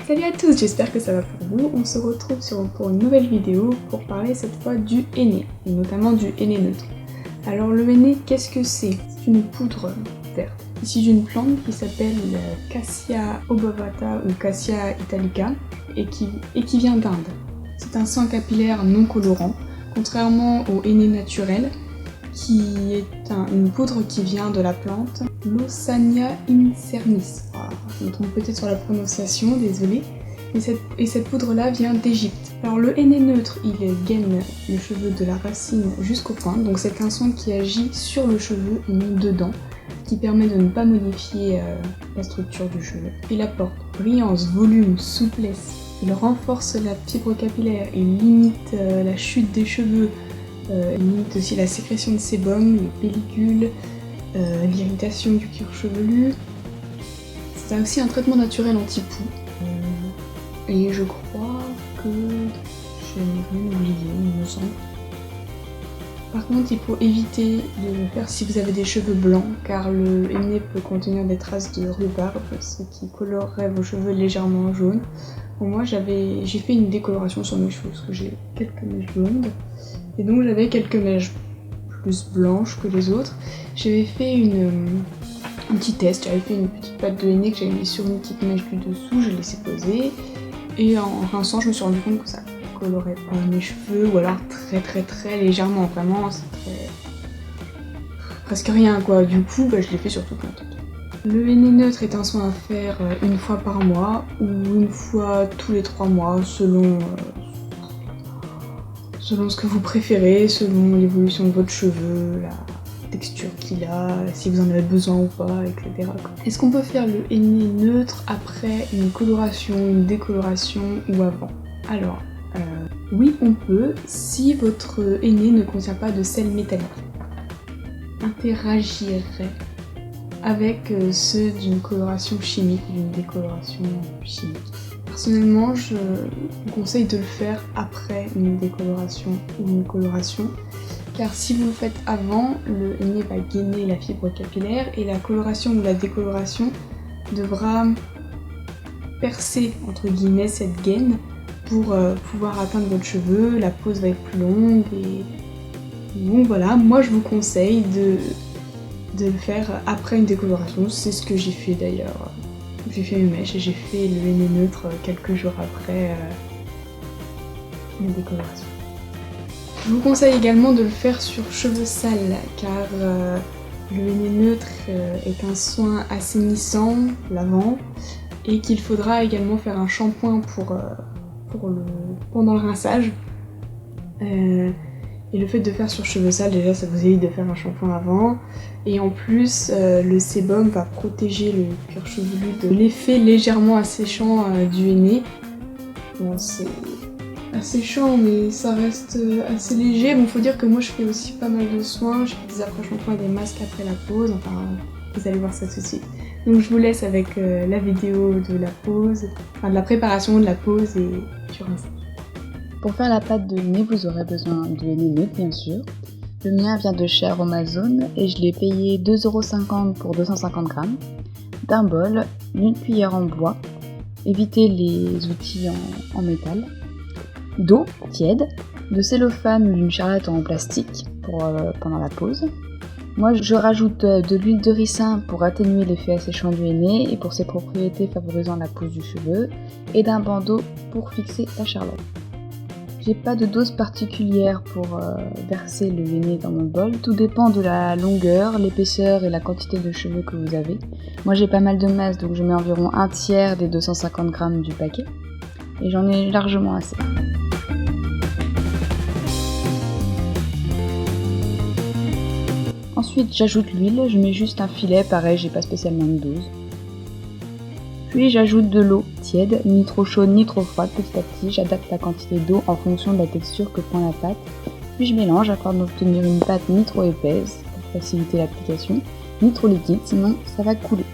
Salut à tous, j'espère que ça va pour vous. On se retrouve pour une nouvelle vidéo pour parler cette fois du henné, et notamment du henné neutre. Alors le henné, qu'est-ce que c'est? C'est une poudre verte, issue d'une plante qui s'appelle Cassia obovata ou Cassia italica et qui vient d'Inde. C'est un soin capillaire non colorant, contrairement au henné naturel, qui est une poudre qui vient de la plante Lawsania incernis. Voilà, je me trompe peut-être sur la prononciation, désolée. Et cette poudre-là vient d'Égypte. Alors le henné neutre, il gaine le cheveu de la racine jusqu'aux pointes, donc c'est un soin qui agit sur le cheveu et non dedans, qui permet de ne pas modifier la structure du cheveu. Il apporte brillance, volume, souplesse, il renforce la fibre capillaire, il limite la chute des cheveux, il limite aussi la sécrétion de sébum, les pellicules, l'irritation du cuir chevelu. C'est aussi un traitement naturel anti-poux. Et je crois que je n'ai rien oublié, il me semble. Par contre, il faut éviter de le faire si vous avez des cheveux blancs, car le henné peut contenir des traces de rhubarbe, ce qui colorerait vos cheveux légèrement jaunes. Bon, moi, j'ai fait une décoloration sur mes cheveux, parce que j'ai quelques mèches blondes. Et donc j'avais quelques mèches plus blanches que les autres. J'avais fait un petit test, j'avais fait une petite pâte de henné que j'avais mis sur une petite mèche du dessous, je l'ai laissé poser. Et en rinçant, je me suis rendu compte que ça colorait pas mes cheveux, ou alors très légèrement, vraiment, c'est presque rien quoi. Du coup, je l'ai fait sur toute ma tête. Le henné neutre est un soin à faire une fois par mois, ou une fois tous les 3 mois, selon ce que vous préférez, selon l'évolution de votre cheveu, la texture qu'il a, si vous en avez besoin ou pas, etc. Est-ce qu'on peut faire le henné neutre après une coloration, une décoloration ou avant? Alors, oui on peut, si votre henné ne contient pas de sel métallique. Interagirait avec ceux d'une coloration chimique ou d'une décoloration chimique. Personnellement, je vous conseille de le faire après une décoloration ou une coloration, car si vous le faites avant, le henné va gainer la fibre capillaire et la coloration ou la décoloration devra percer entre guillemets cette gaine pour pouvoir atteindre votre cheveu, la pose va être plus longue et donc voilà, moi je vous conseille de le faire après une décoloration, c'est ce que j'ai fait d'ailleurs. J'ai fait mes mèches et j'ai fait le henné neutre quelques jours après ma décoloration. Je vous conseille également de le faire sur cheveux sales car le henné neutre est un soin assainissant, lavant, et qu'il faudra également faire un shampoing pendant le rinçage. Et le fait de faire sur cheveux sales, déjà ça vous évite de faire un shampoing avant. Et en plus, le sébum va protéger le cuir chevelu de l'effet légèrement asséchant du henné. Bon, c'est asséchant mais ça reste assez léger. Bon, faut dire que moi je fais aussi pas mal de soins. Je fais des après-shampoings et des masques après la pose. Enfin, vous allez voir ça tout de suite. Donc je vous laisse avec la vidéo de la pose, enfin de la préparation de la pose et du rinçage. Pour faire la pâte de henné, vous aurez besoin de henné neutre bien sûr. Le mien vient de chez Aromazone et je l'ai payé 2,50€ pour 250 g, d'un bol, d'une cuillère en bois, évitez les outils en métal, d'eau tiède, de cellophane ou d'une charlotte en plastique pendant la pose. Moi je rajoute de l'huile de ricin pour atténuer l'effet asséchant du henné et pour ses propriétés favorisant la pousse du cheveu, et d'un bandeau pour fixer la charlotte. J'ai pas de dose particulière pour verser le henné dans mon bol, tout dépend de la longueur, l'épaisseur et la quantité de cheveux que vous avez. Moi j'ai pas mal de masse donc je mets environ un tiers des 250 g du paquet et j'en ai largement assez. Ensuite j'ajoute l'huile, je mets juste un filet, pareil j'ai pas spécialement de dose. Puis j'ajoute de l'eau tiède, ni trop chaude ni trop froide, petit à petit j'adapte la quantité d'eau en fonction de la texture que prend la pâte. Puis je mélange afin d'obtenir une pâte ni trop épaisse pour faciliter l'application, ni trop liquide sinon ça va couler.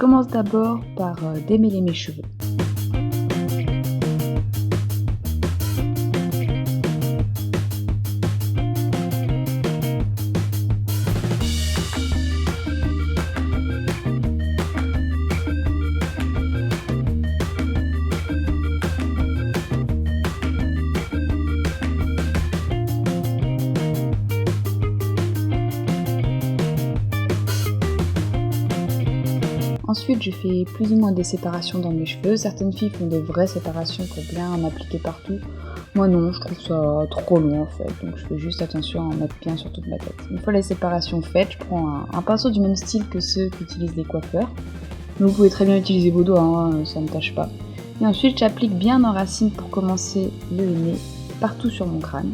commence d'abord par démêler mes cheveux. Ensuite, je fais plus ou moins des séparations dans mes cheveux. Certaines filles font des vraies séparations pour bien en appliquer partout. Moi non, je trouve ça trop long en fait, donc je fais juste attention à en mettre bien sur toute ma tête. Une fois les séparations faites, je prends un pinceau du même style que ceux qu'utilisent les coiffeurs. Mais vous pouvez très bien utiliser vos doigts, hein, ça ne tâche pas. Et ensuite, j'applique bien en racine pour commencer le henné partout sur mon crâne.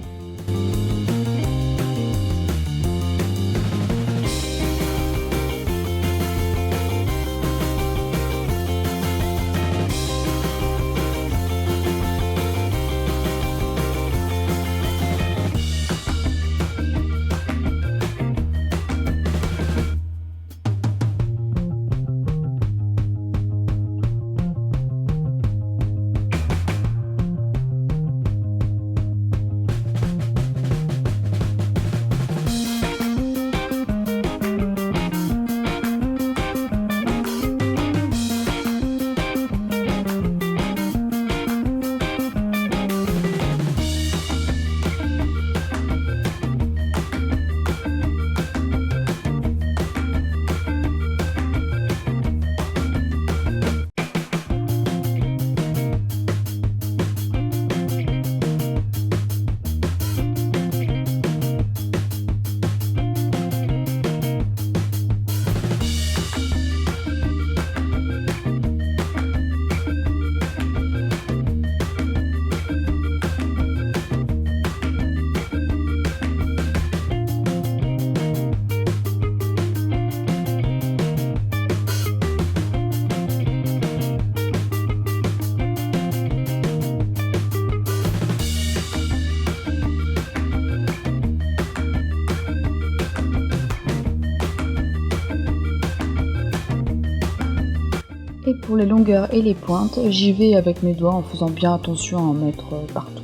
Et pour les longueurs et les pointes, j'y vais avec mes doigts en faisant bien attention à en mettre partout.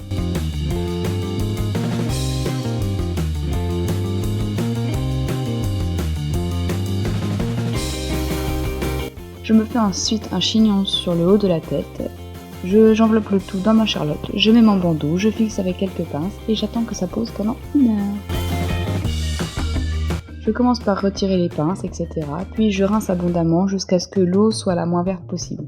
Je me fais ensuite un chignon sur le haut de la tête. J'enveloppe le tout dans ma charlotte, je mets mon bandeau, je fixe avec quelques pinces et j'attends que ça pose pendant 1 heure. Je commence par retirer les pinces, etc. Puis je rince abondamment jusqu'à ce que l'eau soit la moins verte possible.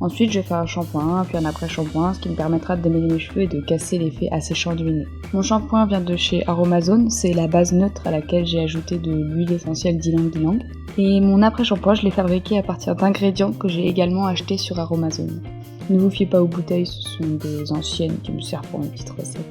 Ensuite, je fais un shampoing, puis un après-shampoing, ce qui me permettra de démêler mes cheveux et de casser l'effet asséchant du henné. Mon shampoing vient de chez Aromazone, c'est la base neutre à laquelle j'ai ajouté de l'huile essentielle d'ylang ylang. Et mon après-shampoing, je l'ai fabriqué à partir d'ingrédients que j'ai également achetés sur Aromazone. Ne vous fiez pas aux bouteilles, ce sont des anciennes qui me servent pour une petite recette.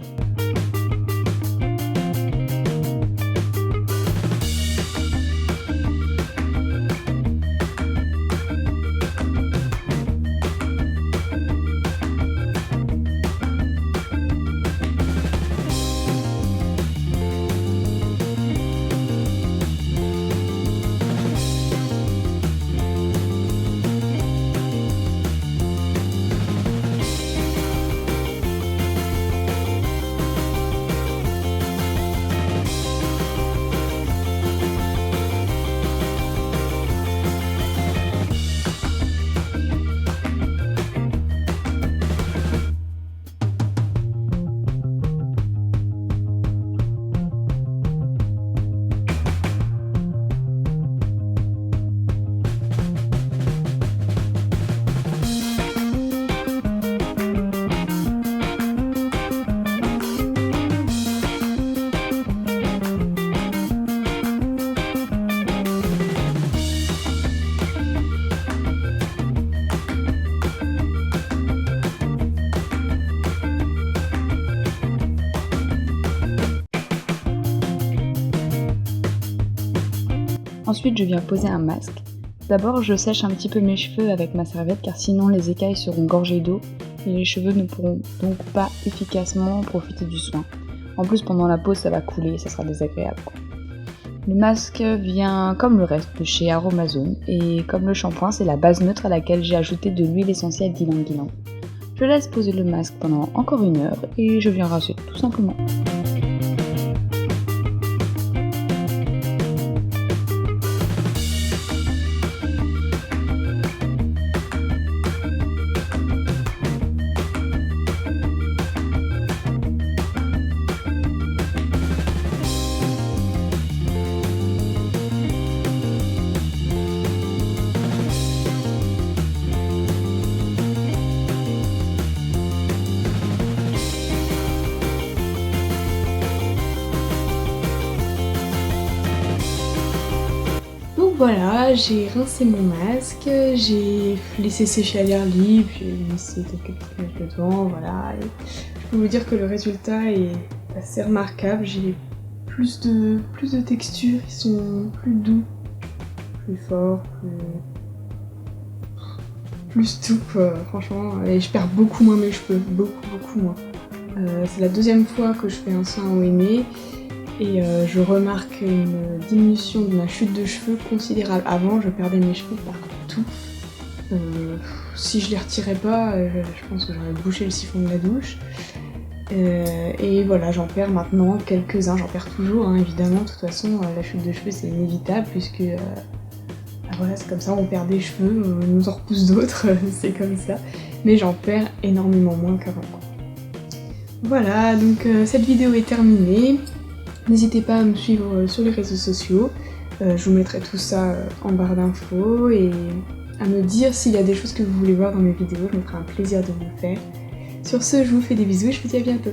Ensuite, je viens poser un masque. D'abord, je sèche un petit peu mes cheveux avec ma serviette car sinon les écailles seront gorgées d'eau et les cheveux ne pourront donc pas efficacement profiter du soin. En plus, pendant la pose, ça va couler et ça sera désagréable. Le masque vient comme le reste de chez Aromazone et comme le shampoing, c'est la base neutre à laquelle j'ai ajouté de l'huile essentielle d'ylang-ylang. Je laisse poser le masque pendant encore 1 heure et je viens rincer tout simplement. Donc voilà, j'ai rincé mon masque, j'ai laissé sécher à l'air libre, j'ai laissé quelques petites mèches dedans, voilà. Et je peux vous dire que le résultat est assez remarquable, j'ai plus de textures, ils sont plus doux, plus forts, plus tout quoi, franchement. Et je perds beaucoup moins mes cheveux, beaucoup moins. C'est la 2e fois que je fais un soin au henné. Et je remarque une diminution de ma chute de cheveux considérable. Avant, je perdais mes cheveux partout. Si je les retirais pas, je pense que j'aurais bouché le siphon de la douche. Et voilà, j'en perds maintenant quelques-uns. J'en perds toujours, hein, évidemment. De toute façon, la chute de cheveux, c'est inévitable puisque voilà, c'est comme ça, on perd des cheveux, on nous en repousse d'autres, c'est comme ça. Mais j'en perds énormément moins qu'avant. Voilà, donc cette vidéo est terminée. N'hésitez pas à me suivre sur les réseaux sociaux, je vous mettrai tout ça en barre d'infos et à me dire s'il y a des choses que vous voulez voir dans mes vidéos, je me ferai un plaisir de vous le faire. Sur ce, je vous fais des bisous et je vous dis à bientôt.